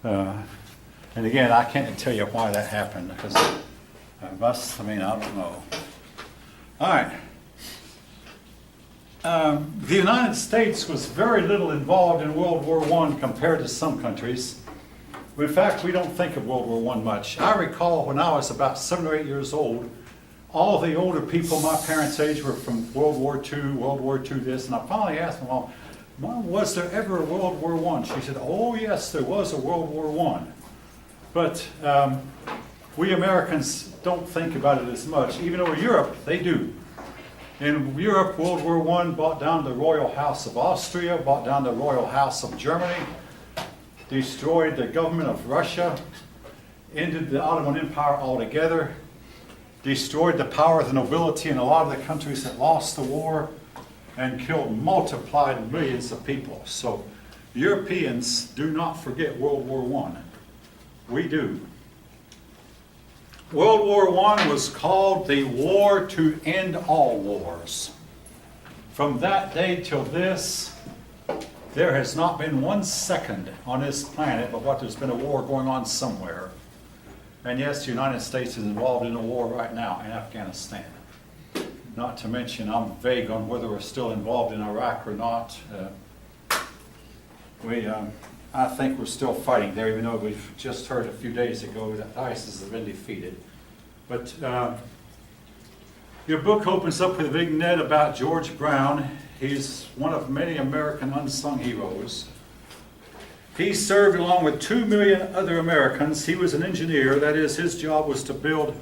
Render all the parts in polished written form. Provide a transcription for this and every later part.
And again, I can't tell you why that happened, because I don't know. All right. The United States was very little involved in World War I compared to some countries. In fact, we don't think of World War I much. I recall when I was about 7 or 8 years old, all the older people my parents' age were from World War II, World War II this, and I finally asked my Mom, was there ever a World War I? She said, oh yes, there was a World War I. But we Americans don't think about it as much, even over Europe, they do. In Europe, World War I brought down the Royal House of Austria, brought down the Royal House of Germany, destroyed the government of Russia, ended the Ottoman Empire altogether, destroyed the power of the nobility in a lot of the countries that lost the war, and killed multiplied millions of people. So Europeans do not forget World War I. We do. World War I was called the war to end all wars. From that day till this, there has not been 1 second on this planet but what there's been a war going on somewhere. And yes, the United States is involved in a war right now in Afghanistan. Not to mention, I'm vague on whether we're still involved in Iraq or not. I think we're still fighting there, even though we've just heard a few days ago that ISIS has been defeated. But your book opens up with a vignette about George Brown. He's one of many American unsung heroes. He served along with 2 million other Americans. He was an engineer. That is, his job was to build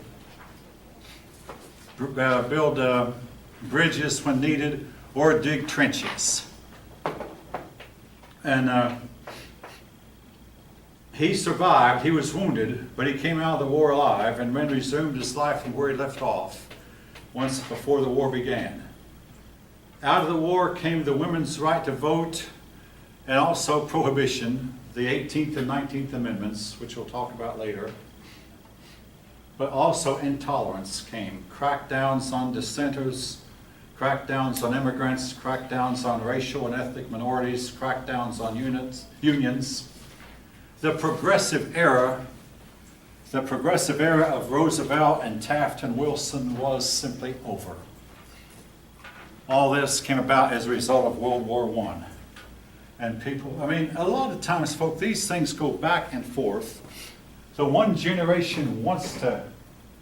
bridges when needed or dig trenches. And he survived. He was wounded, but he came out of the war alive and then resumed his life from where he left off once before the war began. Out of the war came the women's right to vote and also prohibition, the 18th and 19th Amendments, which we'll talk about later. But also intolerance came. Crackdowns on dissenters, crackdowns on immigrants, crackdowns on racial and ethnic minorities, crackdowns on unions. The progressive era of Roosevelt and Taft and Wilson was simply over. All this came about as a result of World War I. And people, a lot of times, folks, these things go back and forth. So one generation wants to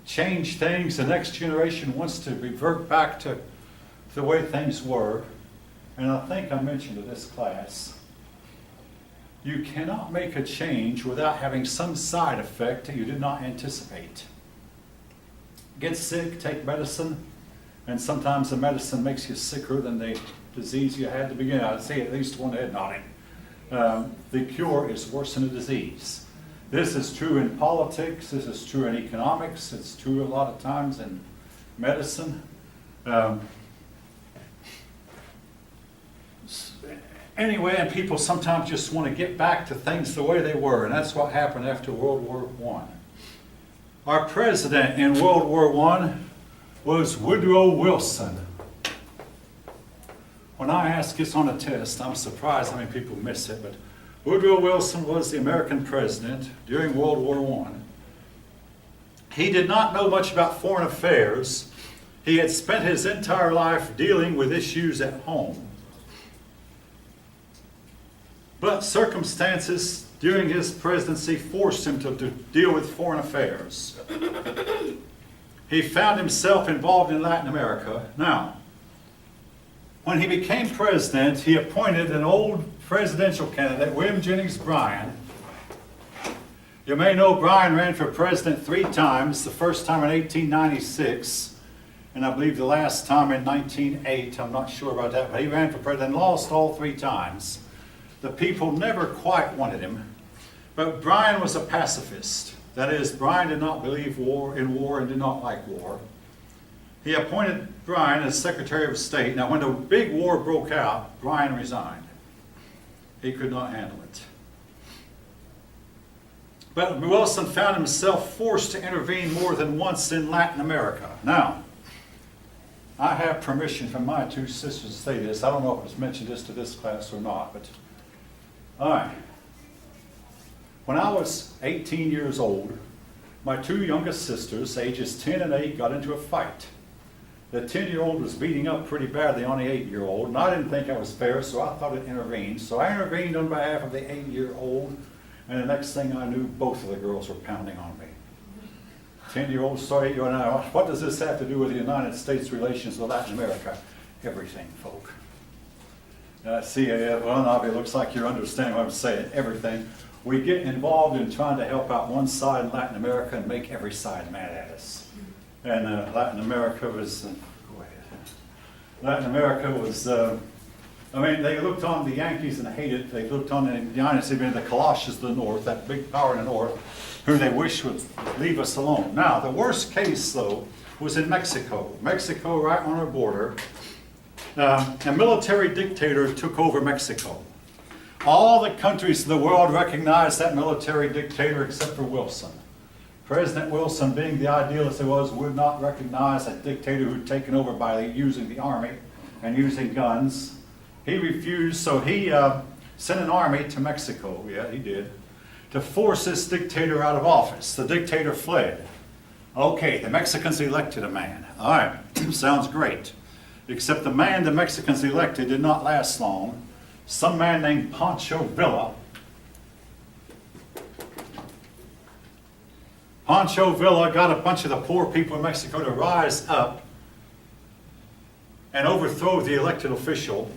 change things, the next generation wants to revert back to the way things were. And I think I mentioned to this class, you cannot make a change without having some side effect that you did not anticipate. Get sick, take medicine, and sometimes the medicine makes you sicker than the disease you had to begin. I'd say at least one head nodding. The cure is worse than the disease. This is true in politics, this is true in economics, it's true a lot of times in medicine. Anyway, and people sometimes just want to get back to things the way they were, and that's what happened after World War I. Our president in World War I was Woodrow Wilson. When I ask this on a test, I'm surprised how many people miss it, but Woodrow Wilson was the American president during World War I. He did not know much about foreign affairs. He had spent his entire life dealing with issues at home. But circumstances during his presidency forced him to deal with foreign affairs. He found himself involved in Latin America. Now, when he became president, he appointed an old presidential candidate, William Jennings Bryan. You may know Bryan ran for president 3 times, the first time in 1896, and I believe the last time in 1908. I'm not sure about that, but he ran for president and lost all 3 times. The people never quite wanted him, but Bryan was a pacifist. That is, Bryan did not believe in war and did not like war. He appointed Bryan as Secretary of State. Now, when the big war broke out, Bryan resigned. He could not handle it. But Wilson found himself forced to intervene more than once in Latin America. Now, I have permission from my 2 sisters to say this. I don't know if it was mentioned to this class or not, but all right. When I was 18 years old, my two youngest sisters, ages 10 and 8, got into a fight. The 10-year-old was beating up pretty badly on the 8-year-old, and I didn't think that was fair, so I thought I'd intervene. So I intervened on behalf of the 8-year-old, and the next thing I knew, both of the girls were pounding on me. 10-year-old started, you know, what does this have to do with the United States relations with Latin America? Everything, folk. See, well, now it looks like you're understanding what I'm saying. Everything. We get involved in trying to help out one side in Latin America and make every side mad at us. And Latin America was, go ahead. Latin America was, I mean, they looked on the Yankees and hated. They looked on the United States, the Colossus of the North, that big power in the North, who they wish would leave us alone. Now, the worst case, though, was in Mexico. Mexico, right on our border. A military dictator took over Mexico. All the countries in the world recognized that military dictator except for Wilson. President Wilson, being the idealist he was, would not recognize a dictator who'd taken over by using the army and using guns. He refused, so he sent an army to Mexico, yeah, he did, to force this dictator out of office. The dictator fled. Okay, the Mexicans elected a man. All right, sounds great. Except the man the Mexicans elected did not last long. Some man named Pancho Villa. Pancho Villa got a bunch of the poor people in Mexico to rise up and overthrow the elected official.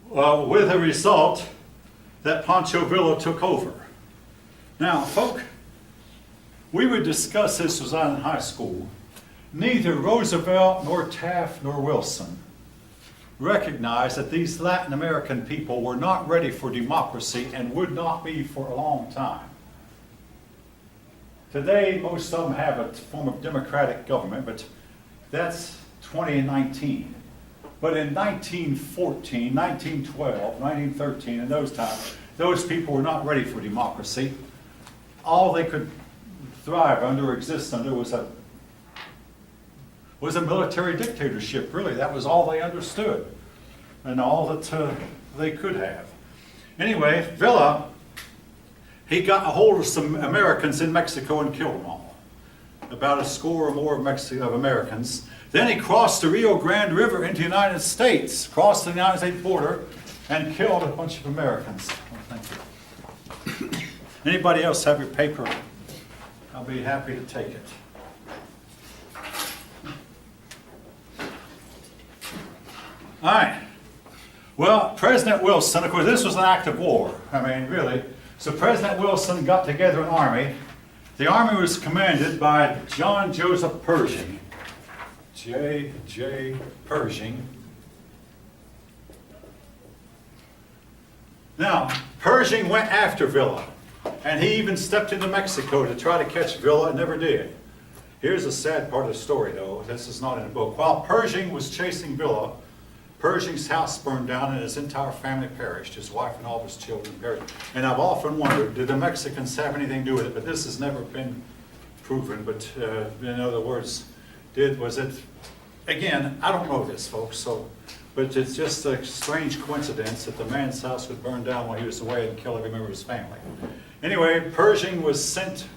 With the result that Pancho Villa took over. Now, folk, we would discuss this as I was in high school. Neither Roosevelt nor Taft nor Wilson recognized that these Latin American people were not ready for democracy and would not be for a long time. Today, most of them have a form of democratic government, but that's 2019. But in 1914, 1912, 1913, in those times, those people were not ready for democracy. All they could thrive under or exist under was a military dictatorship, really. That was all they understood and all that they could have. Anyway, Villa, he got a hold of some Americans in Mexico and killed them all. About a score or more of Americans. Then he crossed the Rio Grande River into the United States, crossed the United States border, and killed a bunch of Americans. Well, thank you. Anybody else have your paper? I'll be happy to take it. All right. Well, President Wilson, of course, this was an act of war. I mean, really. So President Wilson got together an army. The army was commanded by John Joseph Pershing. J. Pershing. Now, Pershing went after Villa, and he even stepped into Mexico to try to catch Villa and never did. Here's a sad part of the story, though. This is not in the book. While Pershing was chasing Villa, Pershing's house burned down and his entire family perished. His wife and all of his children perished. And I've often wondered, did the Mexicans have anything to do with it? But this has never been proven. But in other words, was it, again, I don't know this, folks, but it's just a strange coincidence that the man's house would burn down while he was away and kill every member of his family. Anyway, Pershing was sent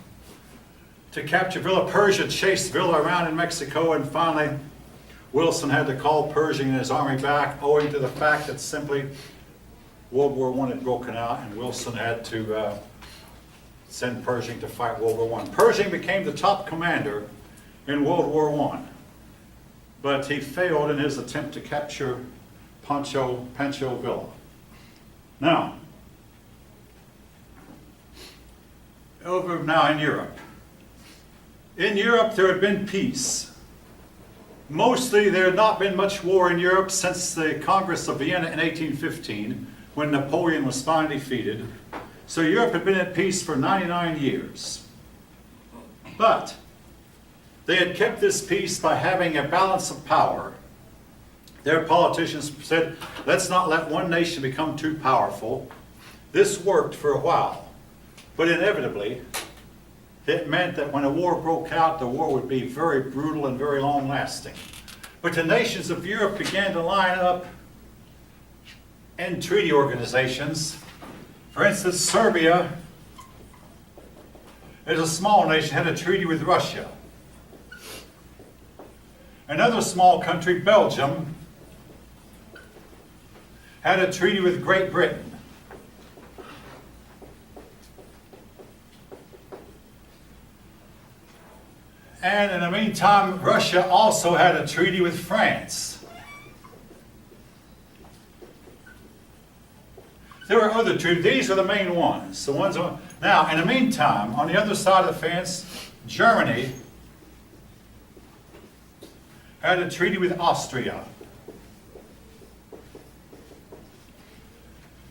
to capture Villa. Pershing chased Villa around in Mexico, and finally Wilson had to call Pershing and his army back, owing to the fact that simply World War I had broken out, and Wilson had to send Pershing to fight World War I. Pershing became the top commander in World War I, but he failed in his attempt to capture Pancho Villa. Now, over now in Europe. In Europe, there had been peace. Mostly, there had not been much war in Europe since the Congress of Vienna in 1815, when Napoleon was finally defeated. So Europe had been at peace for 99 years. But they had kept this peace by having a balance of power. Their politicians said, let's not let one nation become too powerful. This worked for a while, but inevitably, it meant that when a war broke out, the war would be very brutal and very long-lasting. But the nations of Europe began to line up in treaty organizations. For instance, Serbia is a small nation, had a treaty with Russia. Another small country, Belgium, had a treaty with Great Britain. And in the meantime, Russia also had a treaty with France. There were other treaties. These are the main ones. Now, in the meantime, on the other side of the fence, Germany had a treaty with Austria. You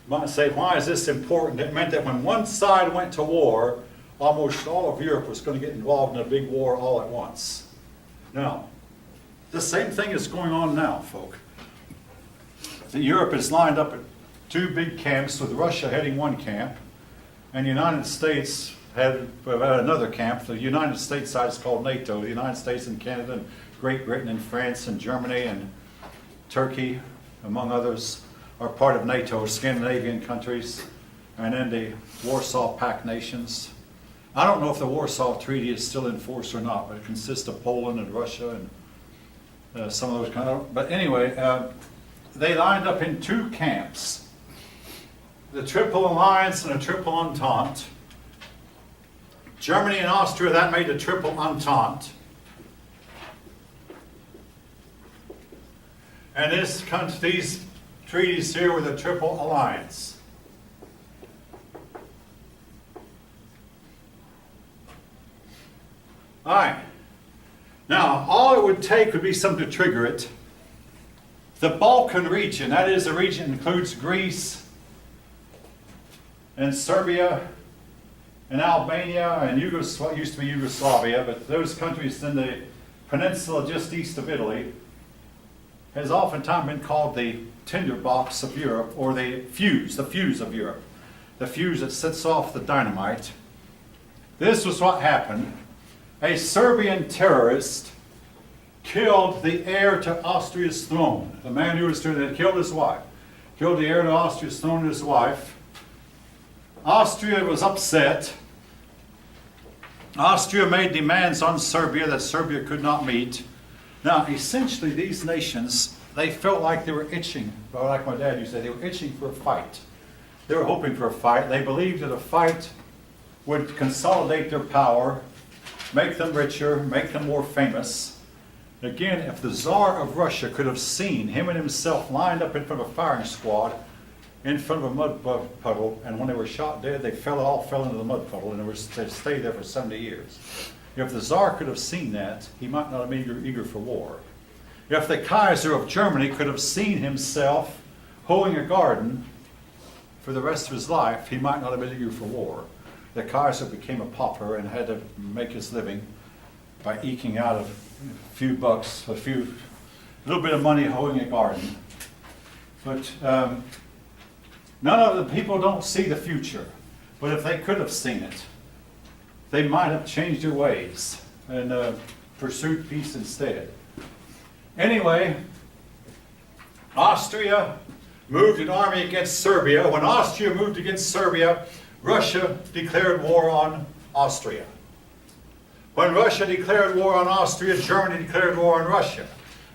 might say, why is this important? It meant that when one side went to war, almost all of Europe was going to get involved in a big war all at once. Now, the same thing is going on now, folk. Europe is lined up at two big camps, with Russia heading one camp, and the United States had another camp. The United States side is called NATO. The United States and Canada and Great Britain and France and Germany and Turkey, among others, are part of NATO, Scandinavian countries, and then the Warsaw Pact nations. I don't know if the Warsaw Treaty is still in force or not, but it consists of Poland and Russia and some of those kind of. But anyway, they lined up in two camps: the Triple Alliance and the Triple Entente. Germany and Austria, that made the Triple Entente. And these treaties here were the Triple Alliance. All right. Now, all it would take would be something to trigger it. The Balkan region, that is, the region includes Greece and Serbia and Albania and what used to be Yugoslavia, but those countries in the peninsula just east of Italy, has oftentimes been called the tinderbox of Europe, or the fuse of Europe, the fuse that sets off the dynamite. This was what happened. A Serbian terrorist killed the heir to Austria's throne. The man who was doing it killed his wife. Killed the heir to Austria's throne and his wife. Austria was upset. Austria made demands on Serbia that Serbia could not meet. Now, essentially, these nations, they felt like they were itching, well, like my dad used to say, they were itching for a fight. They were hoping for a fight. They believed that a fight would consolidate their power, make them richer, make them more famous. Again, if the Tsar of Russia could have seen him and himself lined up in front of a firing squad, in front of a mud puddle, and when they were shot dead, they all fell into the mud puddle, and they stayed there for 70 years. If the Tsar could have seen that, he might not have been eager for war. If the Kaiser of Germany could have seen himself hoeing a garden for the rest of his life, he might not have been eager for war. The Kaiser became a pauper and had to make his living by eking out a few bucks, a little bit of money hoeing a garden. But none of the people don't see the future. But if they could have seen it, they might have changed their ways and pursued peace instead. Anyway, Austria moved an army against Serbia. When Austria moved against Serbia, Russia declared war on Austria. When Russia declared war on Austria, Germany declared war on Russia.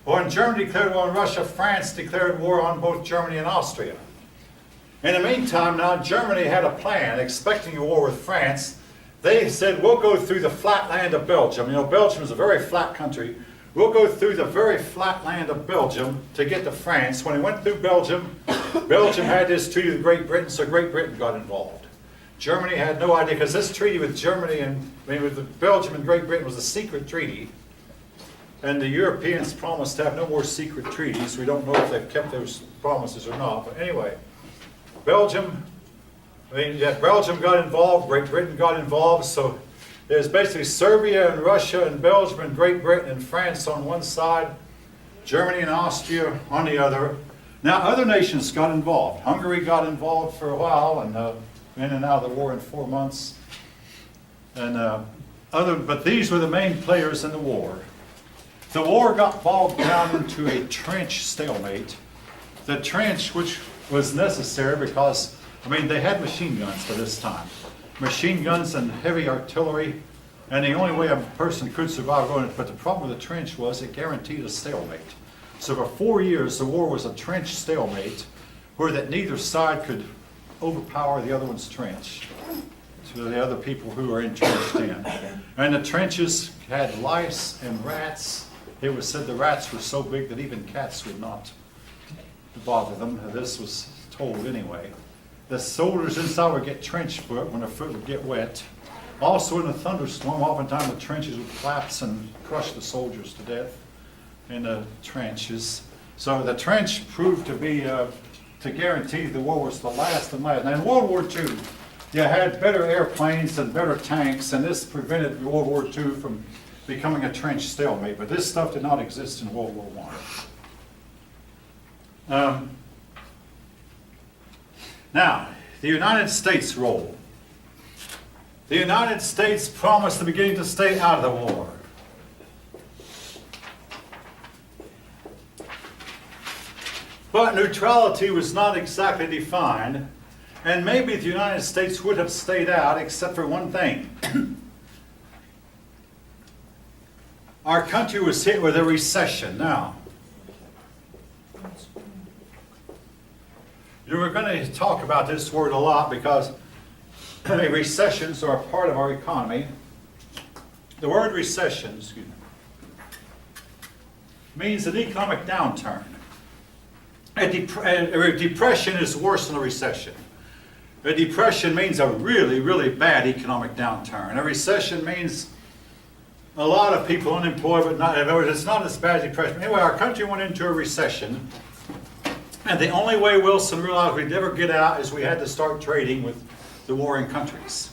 When Germany declared war on Russia, France declared war on both Germany and Austria. In the meantime, now Germany had a plan, expecting a war with France. They said, we'll go through the flat land of Belgium. You know, Belgium is a very flat country. We'll go through the very flat land of Belgium to get to France. When they went through Belgium, Belgium had this treaty with Great Britain, so Great Britain got involved. Germany had no idea, because this treaty with Germany and with Belgium and Great Britain was a secret treaty. And the Europeans promised to have no more secret treaties. We don't know if they've kept those promises or not. But anyway, Belgium got involved, Great Britain got involved, so there's basically Serbia and Russia and Belgium and Great Britain and France on one side, Germany and Austria on the other. Now other nations got involved. Hungary got involved for a while and in and out of the war in 4 months. And but these were the main players in the war. The war got bogged down into a trench stalemate. The trench, which was necessary because, I mean, they had machine guns by this time. Machine guns and heavy artillery, and the only way a person could survive going, but the problem with the trench was it guaranteed a stalemate. So for 4 years, the war was a trench stalemate where that neither side could overpower the other one's trench, to the other people who were entrenched in. And the trenches had lice and rats. It was said the rats were so big that even cats would not bother them. This was told anyway. The soldiers inside would get trench foot when their foot would get wet. Also in a thunderstorm, oftentimes the trenches would collapse and crush the soldiers to death in the trenches. So the trench proved to be, to guarantee the war was the last and last. And in World War II, you had better airplanes and better tanks, and this prevented World War II from becoming a trench stalemate. But this stuff did not exist in World War I. Now, the United States role. The United States promised the beginning to stay out of the war. But neutrality was not exactly defined, and maybe the United States would have stayed out except for one thing. Our country was hit with a recession. Now, we're going to talk about this word a lot because recessions are a part of our economy. The word recession, means an economic downturn. A depression is worse than a recession. A depression means a really, really bad economic downturn. A recession means a lot of people unemployed, but not, in other words, it's not as bad as depression. Anyway, our country went into a recession, and the only way Wilson realized we'd never get out is we had to start trading with the warring countries.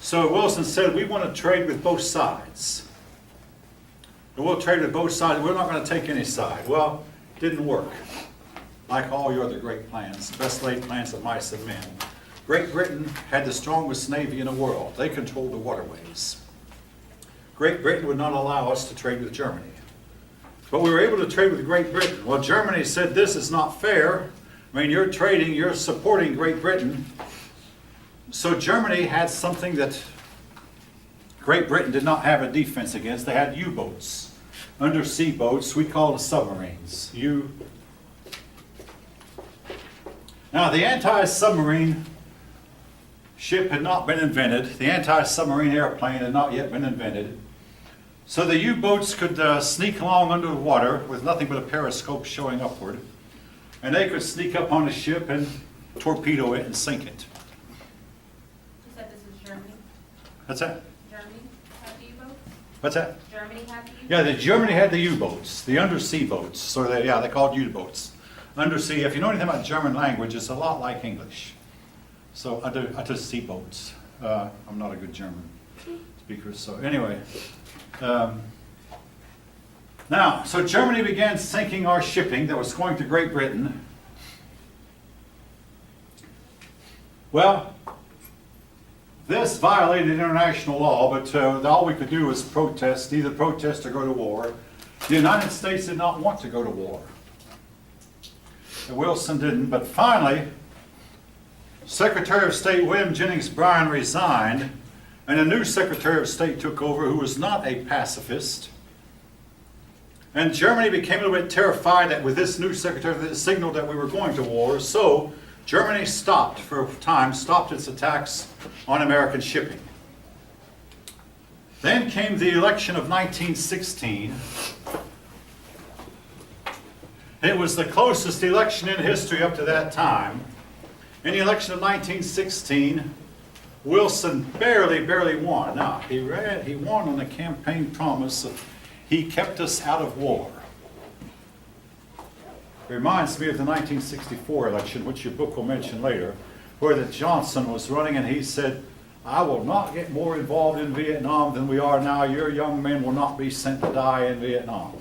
So Wilson said, we want to trade with both sides. And we'll trade with both sides. We're not going to take any side. Well, it didn't work. Like all your other great plans, best laid plans of mice and men. Great Britain had the strongest navy in the world. They controlled the waterways. Great Britain would not allow us to trade with Germany. But we were able to trade with Great Britain. Well, Germany said, this is not fair. I mean, you're trading, you're supporting Great Britain. So Germany had something that Great Britain did not have a defense against. They had U-boats, undersea boats. We call them submarines. Now, the anti-submarine ship had not been invented. The anti-submarine airplane had not yet been invented. So the U-boats could sneak along under the water with nothing but a periscope showing upward. And they could sneak up on the ship and torpedo it and sink it. You said this is Germany? What's that? Germany had the U-boats? What's that? Germany had the U-boats? Yeah, Germany had the U-boats, the undersea boats. So they're called U-boats. Undersea, if you know anything about German language, it's a lot like English. So undersea boats. I'm not a good German speaker, so anyway. Now, so Germany began sinking our shipping that was going to Great Britain. Well, this violated international law, but all we could do was protest, either protest or go to war. The United States did not want to go to war. Wilson didn't, but finally, Secretary of State William Jennings Bryan resigned, and a new Secretary of State took over who was not a pacifist. And Germany became a little bit terrified that with this new secretary, it signaled that we were going to war. So Germany stopped for a time, stopped its attacks on American shipping. Then came the election of 1916. It was the closest election in history up to that time. In the election of 1916, Wilson barely won. Now, he won on the campaign promise of he kept us out of war. It reminds me of the 1964 election, which your book will mention later, where that Johnson was running and he said, I will not get more involved in Vietnam than we are now. Your young men will not be sent to die in Vietnam.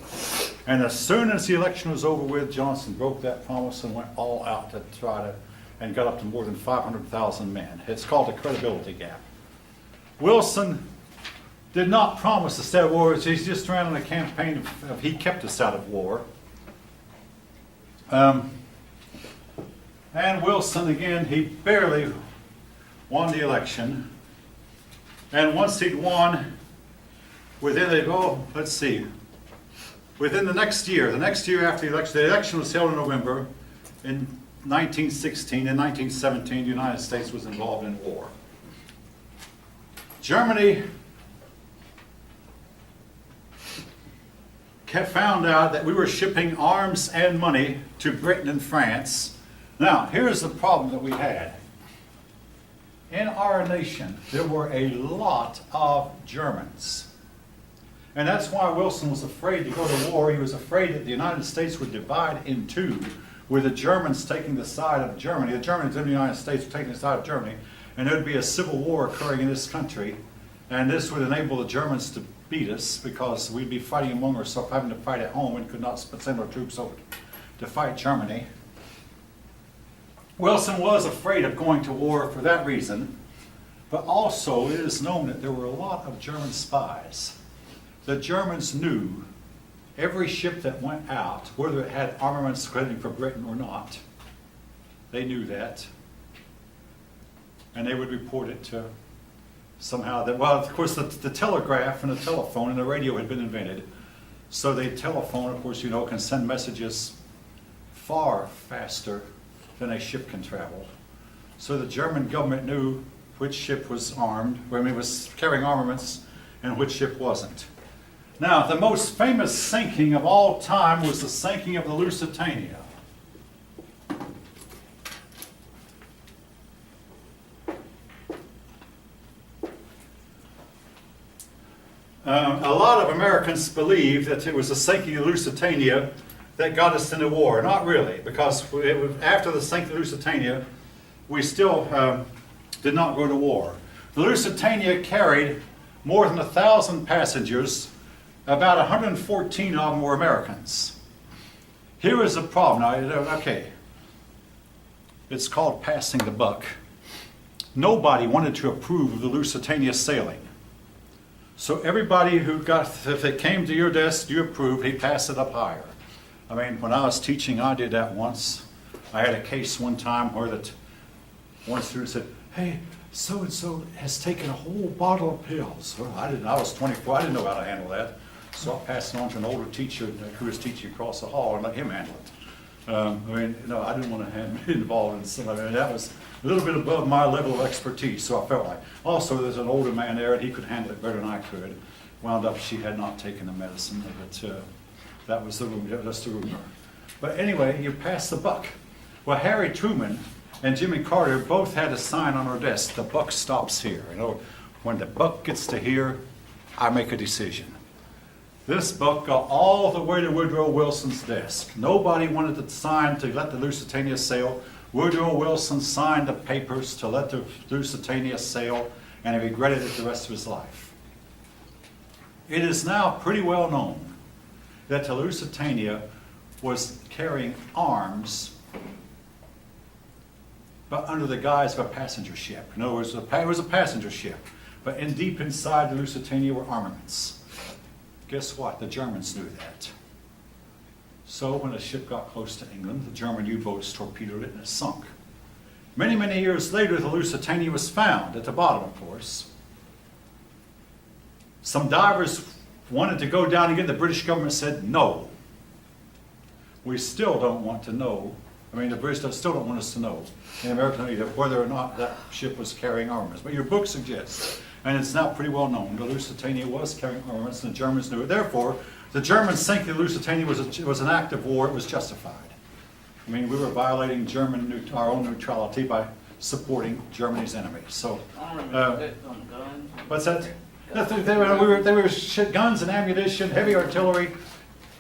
And as soon as the election was over with, Johnson broke that promise and went all out to try to, and got up to more than 500,000 men. It's called a credibility gap. Wilson did not promise to stay at war. He's just ran on a campaign of he kept us out of war. And Wilson, again, he barely won the election. And once he'd won, within the next year after the election was held in November, in 1916 and 1917, the United States was involved in war. Germany found out that we were shipping arms and money to Britain and France. Now, here's the problem that we had. In our nation, there were a lot of Germans. And that's why Wilson was afraid to go to war. He was afraid that the United States would divide in two, with the Germans taking the side of Germany, the Germans in the United States taking the side of Germany, and there would be a civil war occurring in this country. And this would enable the Germans to beat us, because we'd be fighting among ourselves, having to fight at home, and could not send our troops over to fight Germany. Wilson was afraid of going to war for that reason, but also it is known that there were a lot of German spies. The Germans knew every ship that went out, whether it had armaments heading for Britain or not. They knew that. And they would report it to somehow that, well, of course, the telegraph and the telephone and the radio had been invented. So the telephone, of course, can send messages far faster than a ship can travel. So the German government knew which ship was armed, was carrying armaments, and which ship wasn't. Now, the most famous sinking of all time was the sinking of the Lusitania. A lot of Americans believe that it was the sinking of Lusitania that got us into war. Not really, because after the sinking of Lusitania, we still did not go to war. The Lusitania carried more than 1,000 passengers. About 114 of them were Americans. Here is the problem. Now, okay, it's called passing the buck. Nobody wanted to approve of the Lusitania sailing. So everybody if it came to your desk, you approved, he passed it up higher. When I was teaching, I did that once. I had a case one time where one student said, "Hey, so-and-so has taken a whole bottle of pills." Well, I was 24, I didn't know how to handle that. So I passed it on to an older teacher who was teaching across the hall and let him handle it. I didn't want to be involved in something. That was a little bit above my level of expertise, so I felt like. Also, there's an older man there, and he could handle it better than I could. Wound up, she had not taken the medicine, but that was just the rumor. But anyway, you pass the buck. Well, Harry Truman and Jimmy Carter both had a sign on our desk: "The buck stops here." When the buck gets to here, I make a decision. This buck got all the way to Woodrow Wilson's desk. Nobody wanted to sign to let the Lusitania sail. Woodrow Wilson signed the papers to let the Lusitania sail, and he regretted it the rest of his life. It is now pretty well known that the Lusitania was carrying arms, but under the guise of a passenger ship. In other words, it was a passenger ship, but deep inside the Lusitania were armaments. Guess what? The Germans knew that. So when the ship got close to England, the German U-boats torpedoed it and it sunk. Many, many years later, the Lusitania was found at the bottom, of course. Some divers wanted to go down again. The British government said, "No. We still don't want to know." The British still don't want us to know, in America either, whether or not that ship was carrying armaments. But your book suggests, and it's now pretty well known, the Lusitania was carrying armaments, and the Germans knew it. Therefore, the Germans sinking the Lusitania was an act of war. It was justified. We were violating our own neutrality by supporting Germany's enemies. So, what's that? They were guns and ammunition, heavy artillery.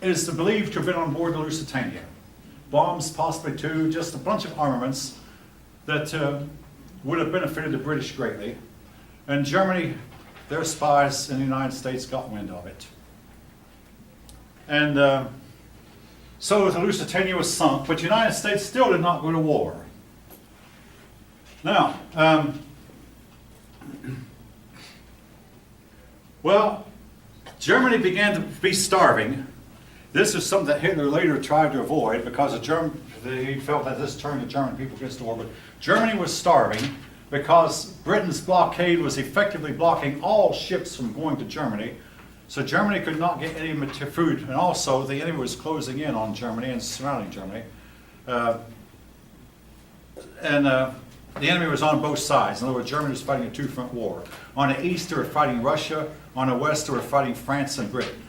It is believed to have been on board the Lusitania. Bombs, possibly too, just a bunch of armaments that would have benefited the British greatly. And Germany, their spies in the United States got wind of it. And so the Lusitania was sunk, but the United States still did not go to war. Now, Germany began to be starving, This is something that Hitler later tried to avoid because he felt that this turned the German people against the war. But Germany was starving because Britain's blockade was effectively blocking all ships from going to Germany. So Germany could not get any food, and also the enemy was closing in on Germany and surrounding Germany. The enemy was on both sides. In other words, Germany was fighting a two-front war. On the east, they were fighting Russia. On the west, they were fighting France and Britain.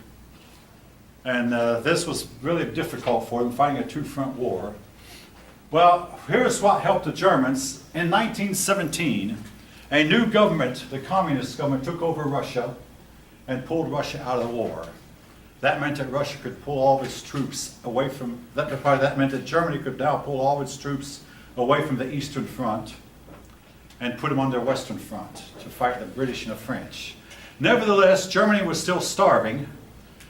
And this was really difficult for them, fighting a two-front war. Well, here's what helped the Germans. In 1917, a new government, the communist government, took over Russia and pulled Russia out of the war. That meant that Russia could pull all of its troops away from, that meant that Germany could now pull all of its troops away from the Eastern Front and put them on their Western Front to fight the British and the French. Nevertheless, Germany was still starving,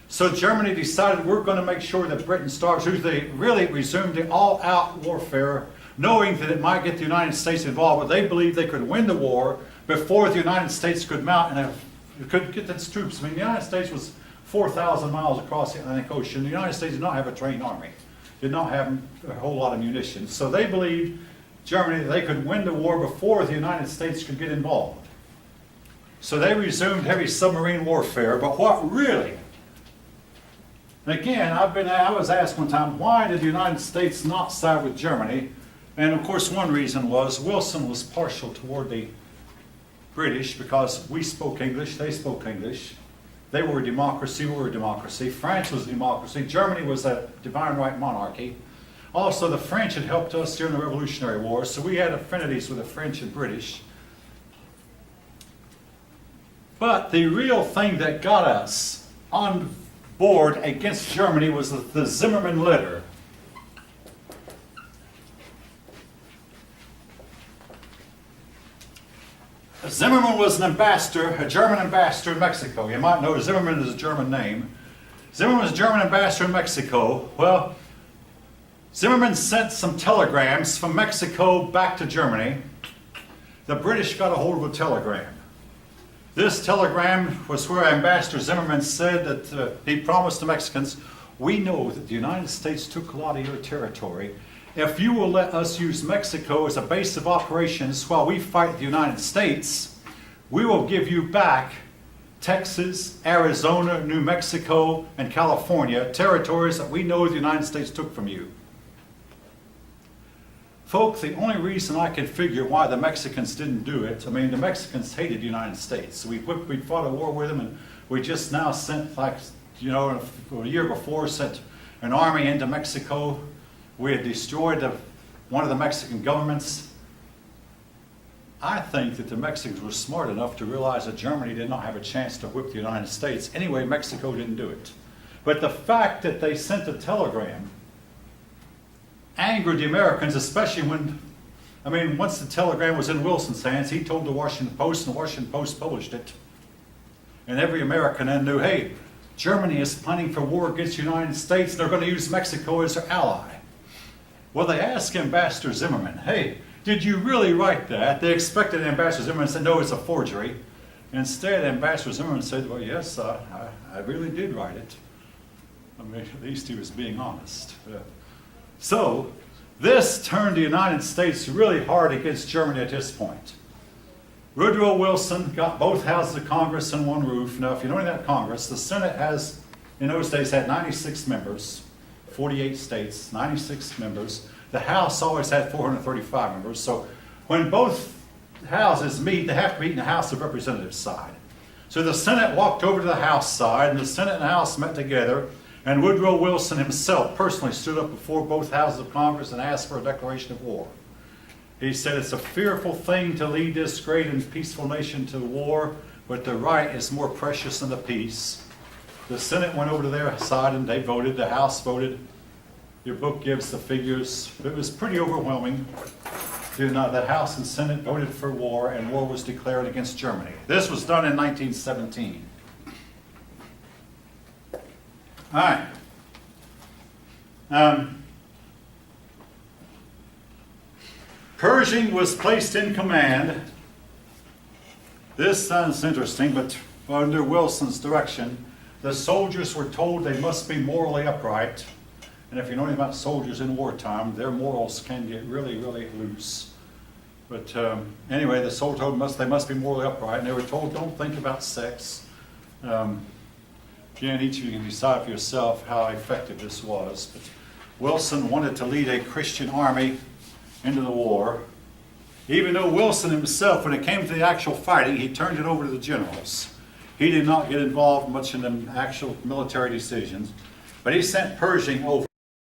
so Germany decided we're going to make sure that Britain starves. So they really resumed the all-out warfare, knowing that it might get the United States involved, but they believed they could win the war before the United States could mount and could get its troops. I mean, the United States was 4,000 miles across the Atlantic Ocean. The United States did not have a trained army, did not have a whole lot of munitions. So they believed, Germany, they could win the war before the United States could get involved. So they resumed heavy submarine warfare, but what really? And again, I was asked one time, why did the United States not side with Germany? And of course, one reason was Wilson was partial toward the British because we spoke English, they spoke English. They were a democracy, we were a democracy. France was a democracy. Germany was a divine right monarchy. Also, the French had helped us during the Revolutionary War, so we had affinities with the French and British. But the real thing that got us on board against Germany was the Zimmermann letter. Zimmermann was an ambassador, a German ambassador in Mexico. You might know Zimmermann is a German name. Zimmermann was a German ambassador in Mexico. Well, Zimmermann sent some telegrams from Mexico back to Germany. The British got a hold of a telegram. This telegram was where Ambassador Zimmermann said that he promised the Mexicans, we know that the United States took a lot of your territory. If you will let us use Mexico as a base of operations while we fight the United States, we will give you back Texas, Arizona, New Mexico, and California, territories that we know the United States took from you. Folks, the only reason I can figure why the Mexicans didn't do it, I mean, the Mexicans hated the United States. We fought a war with them, and we just now sent, like, you know, a year before, sent an army into Mexico. We had destroyed one of the Mexican governments. I think that the Mexicans were smart enough to realize that Germany did not have a chance to whip the United States. Anyway, Mexico didn't do it. But the fact that they sent a telegram angered the Americans, especially when, I mean, once the telegram was in Wilson's hands, he told the Washington Post, and the Washington Post published it. And every American then knew, hey, Germany is planning for war against the United States, and they're going to use Mexico as their ally. Well, they asked Ambassador Zimmermann, hey, did you really write that? They expected Ambassador Zimmermann to say, no, it's a forgery. Instead, Ambassador Zimmermann said, well, yes, I really did write it. I mean, at least he was being honest. So, this turned the United States really hard against Germany at this point. Woodrow Wilson got both houses of Congress in one roof. Now, if you know anything about Congress, the Senate has, in those days, had 96 members. 48 states, 96 members. The House always had 435 members. So when both houses meet, they have to meet in the House of Representatives side. So the Senate walked over to the House side, and the Senate and the House met together, and Woodrow Wilson himself personally stood up before both houses of Congress and asked for a declaration of war. He said, it's a fearful thing to lead this great and peaceful nation to war, but the right is more precious than the peace. The Senate went over to their side and they voted. The House voted. Your book gives the figures. It was pretty overwhelming. The House and Senate voted for war, and war was declared against Germany. This was done in 1917. All right. Pershing was placed in command. This sounds interesting, but under Wilson's direction, The soldiers were told they must be morally upright. And if you know anything about soldiers in wartime, their morals can get really, really loose. But anyway, the soldiers told they must be morally upright, and they were told don't think about sex. Again, each of you can decide for yourself how effective this was. But Wilson wanted to lead a Christian army into the war. Even though Wilson himself, when it came to the actual fighting, he turned it over to the generals. He did not get involved much in the actual military decisions, but he sent Pershing over.